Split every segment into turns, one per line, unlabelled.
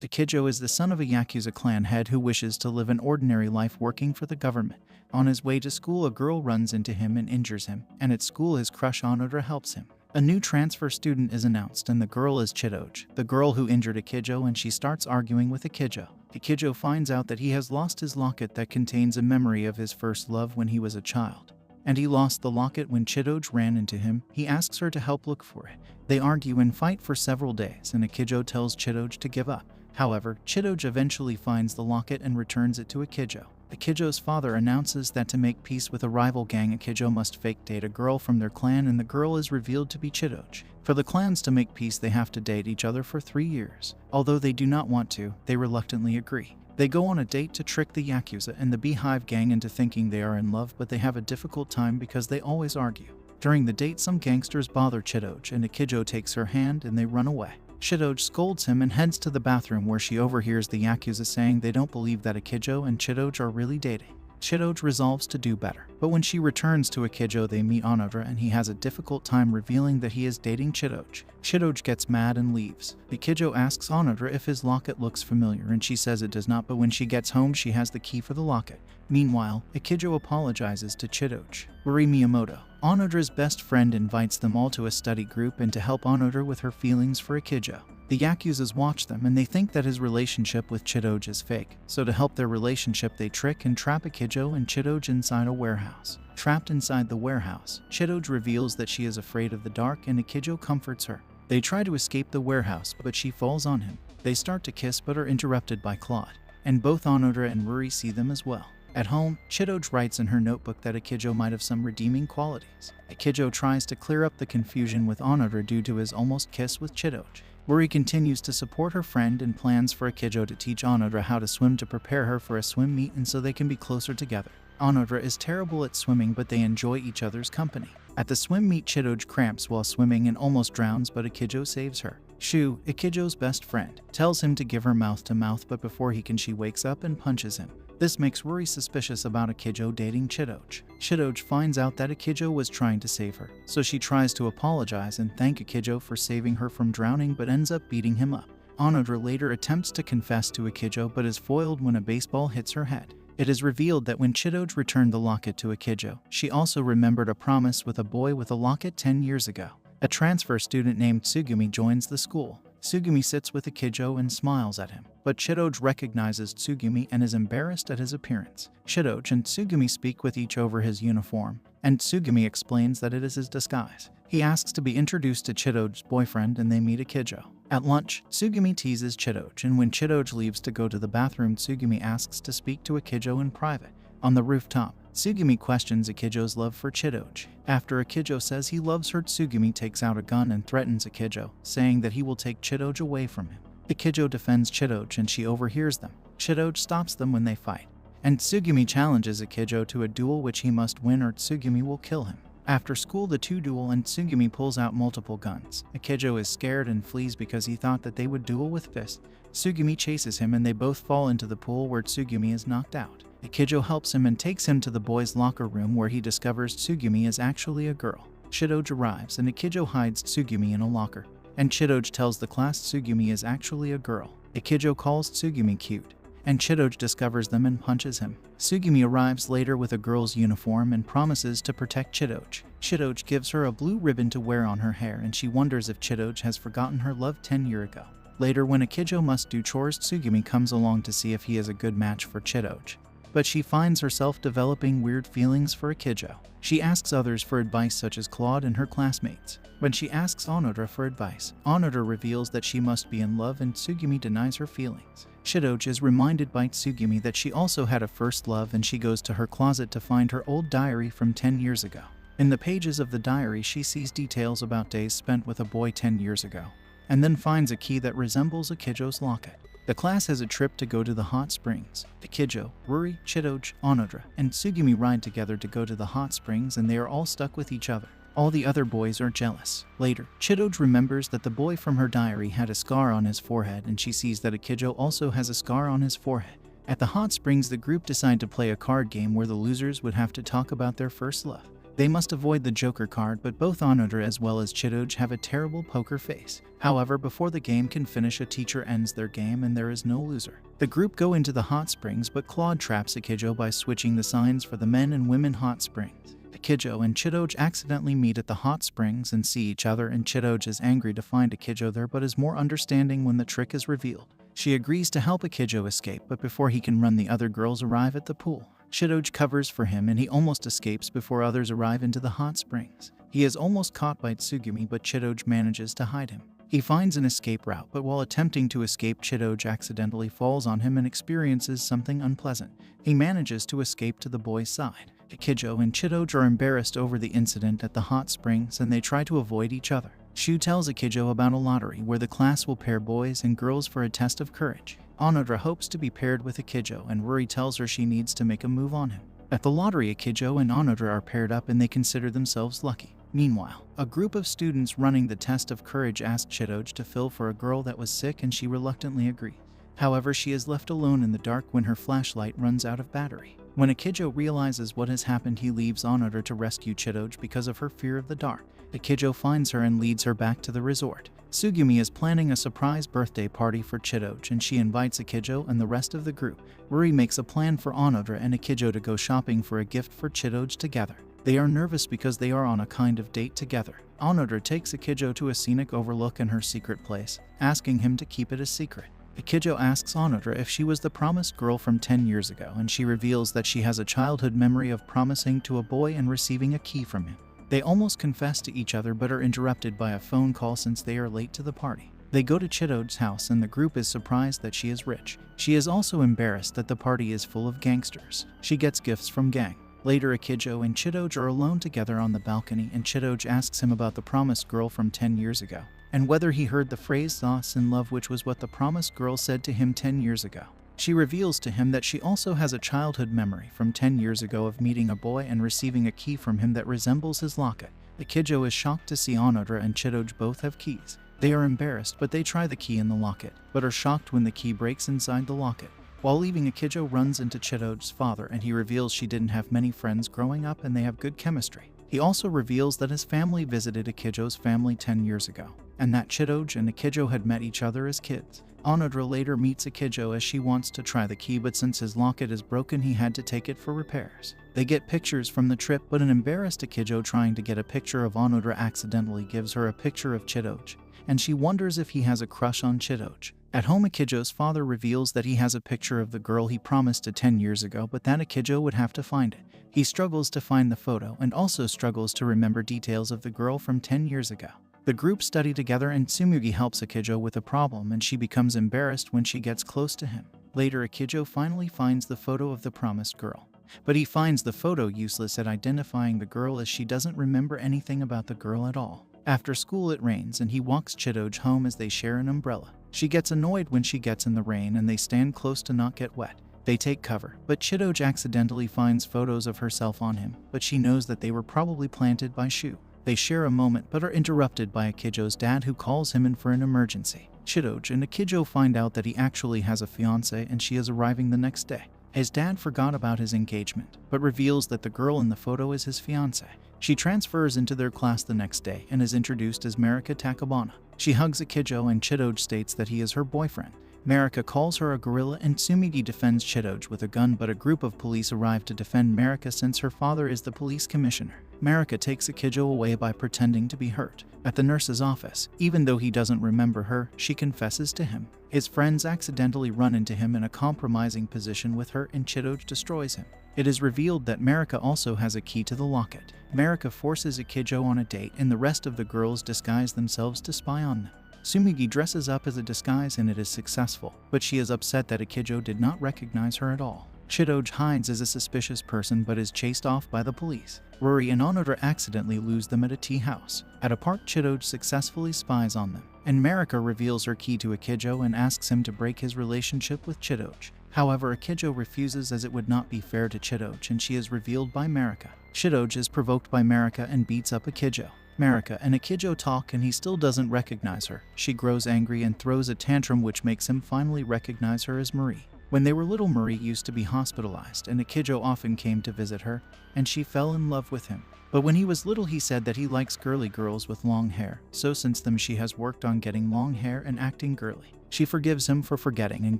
Ikijo is the son of a Yakuza clan head who wishes to live an ordinary life working for the government. On his way to school, a girl runs into him and injures him, and at school his crush Onodera helps him. A new transfer student is announced, and the girl is Chidoge, the girl who injured Ikijo, and she starts arguing with Ikijo. Ikijo finds out that he has lost his locket that contains a memory of his first love when he was a child. And he lost the locket when Chidoge ran into him. He asks her to help look for it. They argue and fight for several days, and Ikijo tells Chidoge to give up. However, Chidoge eventually finds the locket and returns it to Ikijo. Ikijo's father announces that to make peace with a rival gang, Ikijo must fake date a girl from their clan, and the girl is revealed to be Chidoge. For the clans to make peace, they have to date each other for 3 years. Although they do not want to, they reluctantly agree. They go on a date to trick the Yakuza and the Beehive gang into thinking they are in love, but they have a difficult time because they always argue. During the date, some gangsters bother Chidoge, and Ikijo takes her hand and they run away. Chidoge scolds him and heads to the bathroom, where she overhears the Yakuza saying they don't believe that Ikijo and Chidoge are really dating. Chidoge resolves to do better, but when she returns to Ikijo, they meet Onodera, and he has a difficult time revealing that he is dating Chidoge. Chidoge gets mad and leaves. Ikijo asks Onodera if his locket looks familiar, and she says it does not, but when she gets home she has the key for the locket. Meanwhile, Ikijo apologizes to Chidoge. Uri Miyamoto, Onodera's best friend, invites them all to a study group and to help Onodera with her feelings for Ikijo. The Yakuzas watch them, and they think that his relationship with Chidoge is fake, so to help their relationship they trick and trap Ikijo and Chidoge inside a warehouse. Trapped inside the warehouse, Chidoge reveals that she is afraid of the dark, and Ikijo comforts her. They try to escape the warehouse, but she falls on him. They start to kiss but are interrupted by Claude, and both Onodera and Ruri see them as well. At home, Chidoge writes in her notebook that Ikijo might have some redeeming qualities. Ikijo tries to clear up the confusion with Onodera due to his almost kiss with Chidoge. Ruri continues to support her friend and plans for Ikijo to teach Onodera how to swim to prepare her for a swim meet and so they can be closer together. Onodera is terrible at swimming, but they enjoy each other's company. At the swim meet, Chidoge cramps while swimming and almost drowns, but Ikijo saves her. Shu, Ikijo's best friend, tells him to give her mouth to mouth, but before he can, she wakes up and punches him. This makes Ruri suspicious about Ikijo dating Chidoge. Chidoge finds out that Ikijo was trying to save her, so she tries to apologize and thank Ikijo for saving her from drowning, but ends up beating him up. Onodera later attempts to confess to Ikijo, but is foiled when a baseball hits her head. It is revealed that when Chidoge returned the locket to Ikijo, she also remembered a promise with a boy with a locket 10 years ago. A transfer student named Tsugumi joins the school. Tsugumi sits with Ikijo and smiles at him, but Chidoge recognizes Tsugumi and is embarrassed at his appearance. Chidoge and Tsugumi speak with each over his uniform, and Tsugumi explains that it is his disguise. He asks to be introduced to Chidoge's boyfriend, and they meet Ikijo. At lunch, Tsugumi teases Chidoge, and when Chidoge leaves to go to the bathroom, Tsugumi asks to speak to Ikijo in private. On the rooftop, Tsugumi questions Ikijo's love for Chidoge. After Ikijo says he loves her, Tsugumi takes out a gun and threatens Ikijo, saying that he will take Chidoge away from him. Ikijo defends Chidoge and she overhears them. Chidoge stops them when they fight, and Tsugumi challenges Ikijo to a duel which he must win or Tsugumi will kill him. After school, the two duel and Tsugumi pulls out multiple guns. Ikijo is scared and flees because he thought that they would duel with fists. Tsugumi chases him and they both fall into the pool where Tsugumi is knocked out. Ikijo helps him and takes him to the boys' locker room where he discovers Tsugumi is actually a girl. Chidoge arrives and Ikijo hides Tsugumi in a locker, and Chidoge tells the class Tsugumi is actually a girl. Ikijo calls Tsugumi cute, and Chidoge discovers them and punches him. Tsugumi arrives later with a girl's uniform and promises to protect Chidoge. Chidoge gives her a blue ribbon to wear on her hair, and she wonders if Chidoge has forgotten her love 10 years ago. Later, when Ikijo must do chores, Tsugumi comes along to see if he is a good match for Chidoge, but she finds herself developing weird feelings for Ikijo. She asks others for advice, such as Claude and her classmates. When she asks Onodera for advice, Onodera reveals that she must be in love, and Tsugumi denies her feelings. Chidoge is reminded by Tsugumi that she also had a first love, and she goes to her closet to find her old diary from 10 years ago. In the pages of the diary, she sees details about days spent with a boy 10 years ago, and then finds a key that resembles Ikijo's locket. The class has a trip to go to the hot springs. Ikijo, Ruri, Chidoge, Onodera, and Tsugumi ride together to go to the hot springs, and they are all stuck with each other. All the other boys are jealous. Later, Chidoge remembers that the boy from her diary had a scar on his forehead, and she sees that Ikijo also has a scar on his forehead. At the hot springs, the group decide to play a card game where the losers would have to talk about their first love. They must avoid the Joker card, but both Onodera as well as Chidoge have a terrible poker face. However, before the game can finish, a teacher ends their game and there is no loser. The group go into the hot springs, but Claude traps Akijo by switching the signs for the men and women hot springs. Akijo and Chidoge accidentally meet at the hot springs and see each other, and Chidoge is angry to find Akijo there but is more understanding when the trick is revealed. She agrees to help Akijo escape, but before he can run, the other girls arrive at the pool. Chidoge covers for him and he almost escapes before others arrive into the hot springs. He is almost caught by Tsugumi, but Chidoge manages to hide him. He finds an escape route, but while attempting to escape, Chidoge accidentally falls on him and experiences something unpleasant. He manages to escape to the boys' side. Akijo and Chidoge are embarrassed over the incident at the hot springs and they try to avoid each other. Shu tells Akijo about a lottery where the class will pair boys and girls for a test of courage. Onodera hopes to be paired with Akijo, and Ruri tells her she needs to make a move on him. At the lottery, Akijo and Onodera are paired up and they consider themselves lucky. Meanwhile, a group of students running the test of courage ask Chidoge to fill for a girl that was sick, and she reluctantly agrees. However, she is left alone in the dark when her flashlight runs out of battery. When Akijo realizes what has happened, he leaves Onodera to rescue Chidoge because of her fear of the dark. Akijo finds her and leads her back to the resort. Tsugumi is planning a surprise birthday party for Chidoge, and she invites Akijo and the rest of the group. Ruri makes a plan for Onodera and Akijo to go shopping for a gift for Chidoge together. They are nervous because they are on a kind of date together. Onodera takes Akijo to a scenic overlook in her secret place, asking him to keep it a secret. Akijo asks Onodera if she was the promised girl from 10 years ago, and she reveals that she has a childhood memory of promising to a boy and receiving a key from him. They almost confess to each other but are interrupted by a phone call since they are late to the party. They go to Chidoge's house and the group is surprised that she is rich. She is also embarrassed that the party is full of gangsters. She gets gifts from gang. Later, Akijo and Chidoge are alone together on the balcony, and Chidoge asks him about the promised girl from 10 years ago, and whether he heard the phrase "lost in love," which was what the promised girl said to him 10 years ago. She reveals to him that she also has a childhood memory from 10 years ago of meeting a boy and receiving a key from him that resembles his locket. Akijo is shocked to see Onodera and Chidoge both have keys. They are embarrassed, but they try the key in the locket, but are shocked when the key breaks inside the locket. While leaving, Akijo runs into Chidoge's father, and he reveals she didn't have many friends growing up and they have good chemistry. He also reveals that his family visited Akijo's family 10 years ago, and that Chidoge and Akijo had met each other as kids. Onodera later meets Akijo as she wants to try the key, but since his locket is broken, he had to take it for repairs. They get pictures from the trip, but an embarrassed Akijo trying to get a picture of Onodera accidentally gives her a picture of Chidoge, and she wonders if he has a crush on Chidoge. At home, Akijo's father reveals that he has a picture of the girl he promised to 10 years ago, but that Akijo would have to find it. He struggles to find the photo and also struggles to remember details of the girl from 10 years ago. The group study together and Tsumugi helps Akijo with a problem, and she becomes embarrassed when she gets close to him. Later, Akijo finally finds the photo of the promised girl, but he finds the photo useless at identifying the girl as she doesn't remember anything about the girl at all. After school, it rains and he walks Chidoge home as they share an umbrella. She gets annoyed when she gets in the rain and they stand close to not get wet. They take cover, but Chidoge accidentally finds photos of herself on him, but she knows that they were probably planted by Shu. They share a moment but are interrupted by Akijo's dad, who calls him in for an emergency. Chidoge and Akijo find out that he actually has a fiancée and she is arriving the next day. His dad forgot about his engagement, but reveals that the girl in the photo is his fiancée. She transfers into their class the next day and is introduced as Marika Takabana. She hugs Akijo and Chidoge states that he is her boyfriend. Marika calls her a gorilla and Tsumugi defends Chidoge with a gun, but a group of police arrive to defend Marika since her father is the police commissioner. Marika takes Akijo away by pretending to be hurt. At the nurse's office, even though he doesn't remember her, she confesses to him. His friends accidentally run into him in a compromising position with her and Chidoge destroys him. It is revealed that Marika also has a key to the locket. Marika forces Akijo on a date and the rest of the girls disguise themselves to spy on them. Tsumugi dresses up as a disguise and it is successful, but she is upset that Akijo did not recognize her at all. Chidoge hides as a suspicious person but is chased off by the police. Ruri and Onodera accidentally lose them at a tea house. At a park, Chidoge successfully spies on them, and Marika reveals her key to Akijo and asks him to break his relationship with Chidoge. However, Akijo refuses as it would not be fair to Chidoge, and she is revealed by Marika. Chidoge is provoked by Marika and beats up Akijo. Marika and Akijo talk and he still doesn't recognize her. She grows angry and throws a tantrum, which makes him finally recognize her as Marie. When they were little, Marie used to be hospitalized, and Akijo often came to visit her, and she fell in love with him. But when he was little, he said that he likes girly girls with long hair, so since then she has worked on getting long hair and acting girly. She forgives him for forgetting and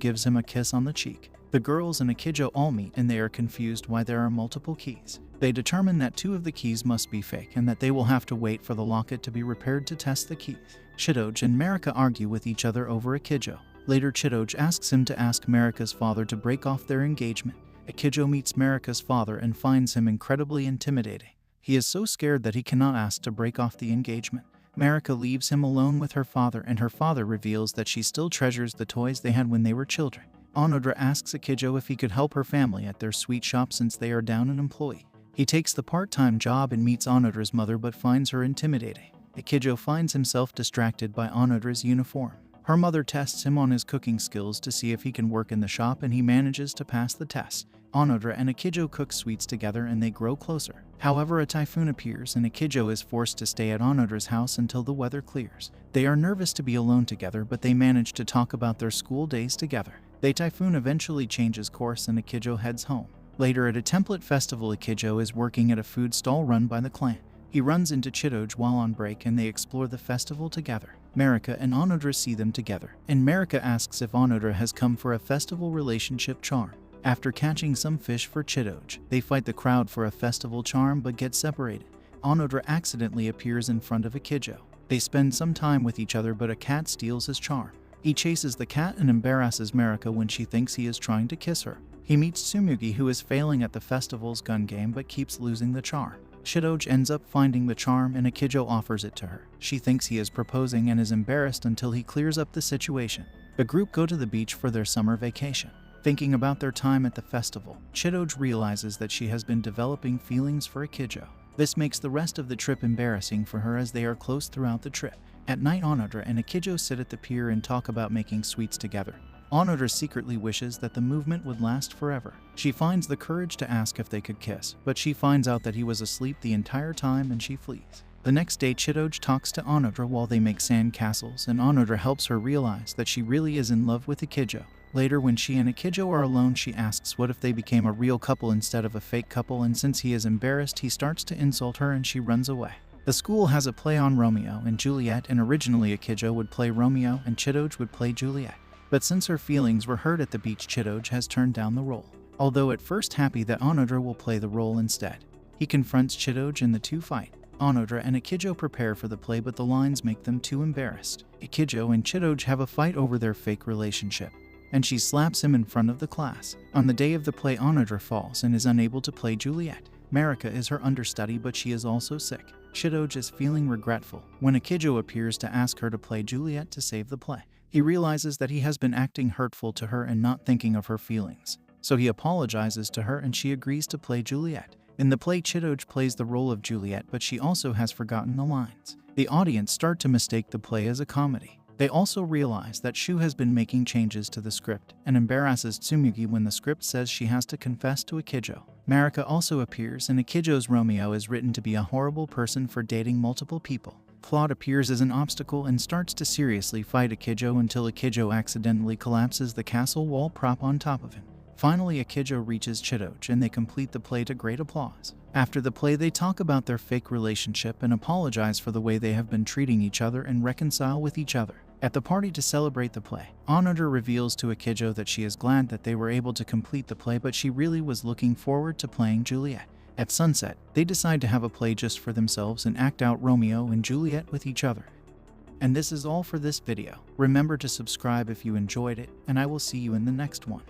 gives him a kiss on the cheek. The girls and Akijo all meet, and they are confused why there are multiple keys. They determine that 2 of the keys must be fake and that they will have to wait for the locket to be repaired to test the keys. Chidoj and Marika argue with each other over Akijo. Later, Chidoj asks him to ask Marika's father to break off their engagement. Akijo meets Marika's father and finds him incredibly intimidating. He is so scared that he cannot ask to break off the engagement. Marika leaves him alone with her father, and her father reveals that she still treasures the toys they had when they were children. Onodera asks Akijo if he could help her family at their sweet shop since they are down an employee. He takes the part-time job and meets Onodera's mother but finds her intimidating. Akijo finds himself distracted by Onodera's uniform. Her mother tests him on his cooking skills to see if he can work in the shop, and he manages to pass the test. Onodera and Akijo cook sweets together and they grow closer. However, a typhoon appears and Akijo is forced to stay at Onodera's house until the weather clears. They are nervous to be alone together, but they manage to talk about their school days together. The typhoon eventually changes course and Akijo heads home. Later, at a template festival, Akijo is working at a food stall run by the clan. He runs into Chidoj while on break and they explore the festival together. Marika and Onodera see them together, and Marika asks if Onodera has come for a festival relationship charm. After catching some fish for Chidoj, they fight the crowd for a festival charm but get separated. Onodera accidentally appears in front of Akijo. They spend some time with each other, but a cat steals his charm. He chases the cat and embarrasses Marika when she thinks he is trying to kiss her. He meets Tsumugi, who is failing at the festival's gun game but keeps losing the charm. Chidoj ends up finding the charm and Akijo offers it to her. She thinks he is proposing and is embarrassed until he clears up the situation. The group go to the beach for their summer vacation. Thinking about their time at the festival, Chidoj realizes that she has been developing feelings for Akijo. This makes the rest of the trip embarrassing for her as they are close throughout the trip. At night, Onodera and Akijo sit at the pier and talk about making sweets together. Onodera secretly wishes that the movement would last forever. She finds the courage to ask if they could kiss, but she finds out that he was asleep the entire time and she flees. The next day, Chidoj talks to Onodera while they make sand castles, and Onodera helps her realize that she really is in love with Akijo. Later, when she and Akijo are alone, she asks what if they became a real couple instead of a fake couple, and since he is embarrassed, he starts to insult her and she runs away. The school has a play on Romeo and Juliet, and originally Akijo would play Romeo and Chidoj would play Juliet. But since her feelings were hurt at the beach, Chidoj has turned down the role. Although at first happy that Onodera will play the role instead. He confronts Chidoj and the two fight. Onodera and Akijo prepare for the play, but the lines make them too embarrassed. Akijo and Chidoj have a fight over their fake relationship, and she slaps him in front of the class. On the day of the play, Onodera falls and is unable to play Juliet. Marika is her understudy, but she is also sick. Chidoj is feeling regretful when Akijo appears to ask her to play Juliet to save the play. He realizes that he has been acting hurtful to her and not thinking of her feelings. So he apologizes to her and she agrees to play Juliet. In the play, Chidoj plays the role of Juliet, but she also has forgotten the lines. The audience start to mistake the play as a comedy. They also realize that Shu has been making changes to the script and embarrasses Tsumugi when the script says she has to confess to Akijo. Marika also appears, and Akijo's Romeo is written to be a horrible person for dating multiple people. Claude appears as an obstacle and starts to seriously fight Akijo until Akijo accidentally collapses the castle wall prop on top of him. Finally, Akijo reaches Chidoj and they complete the play to great applause. After the play, they talk about their fake relationship and apologize for the way they have been treating each other and reconcile with each other. At the party to celebrate the play, Onodera reveals to Akijo that she is glad that they were able to complete the play, but she really was looking forward to playing Juliet. At sunset, they decide to have a play just for themselves and act out Romeo and Juliet with each other. And this is all for this video. Remember to subscribe if you enjoyed it, and I will see you in the next one.